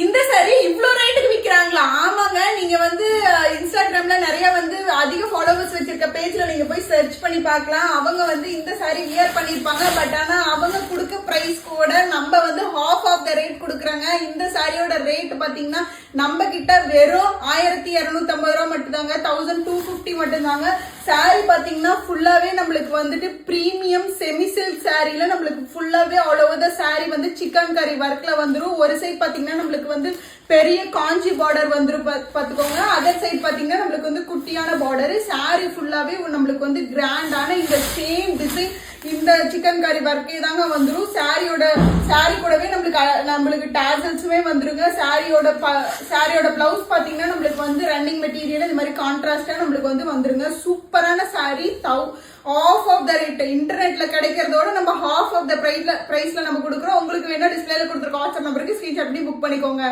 இந்த சாரி இவ்ளோ ரேட்டுக்கு விக்கிறாங்களா? ஆமாங்க, நீங்க வந்து இன்ஸ்டாகிராம்ல நிறைய வந்து அதிக ஃபாலோவர்ஸ் வச்சிருக்க பேஜ்ல நீங்க போய் சர்ச் பண்ணி பார்க்கலாம். அவங்க வந்து இந்த சாரி வியர் பண்ணிருப்பாங்க. பட் ஆனா அவங்க கொடுக்க பிரைஸ் கூட நம்ம வந்து ஹாஃப் ஆஃப் த ரேட் கொடுக்குறாங்க. இந்த சாரியோட ரேட் பாத்தீங்கன்னா நம்ம கிட்ட வெறும் 1250 ரூபா மட்டும் தாங்க, 1250 மட்டும் தாங்க. சாரி பாத்தீங்கன்னா ஃபுல்லாவே நம்மளுக்கு வந்துட்டு பிரீமியம் செமி சில்க் சாரில நம்மளுக்கு ஃபுல்லாவே ஆல் ஓவர் த சாரி வந்து சிக்கன் கரி ஒர்க்ல வந்துரும். ஒரு சைட் பாத்தீங்கன்னா நம்மளுக்கு வந்து பெரிய காஞ்சி பார்டர் வந்துரும் பாத்துக்கோங்க. அதர் சைட் பாத்தீங்கன்னா நம்மளுக்கு வந்து குட்டியான பார்டர். சாரி ஃபுல்லாவே நம்மளுக்கு வந்து கிராண்டான இந்த சேம் டிசைன் இந்த சிக்கன் கரி ஒர்க்கே தாங்க வந்துரும். சாரி கூடவே நம்மளுக்கு டாசல்ஸுமே வந்துருங்க. சாரியோட பிளவுஸ் பாத்தீங்கன்னா நம்மளுக்கு வந்து ரன்னிங் மெட்டீரியல் இந்த மாதிரி கான்ட்ராஸ்டா நம்மளுக்கு வந்து வந்துருங்க. சூப்பரான sari, off off the rate. இன்டர்நெட்ல கிடைக்கிறதோட நம்ம ஹாஃப் ஆஃப் த பிரைஸ்ல நம்ம கொடுக்குறோம். உங்களுக்கு வேணா டிஸ்பிளேல கொடுத்துருக்க வாட்ஸ்அப் நம்பருக்கு ஸ்கிரீன்ஷாட் பண்ணி புக் பண்ணிக்கோங்க.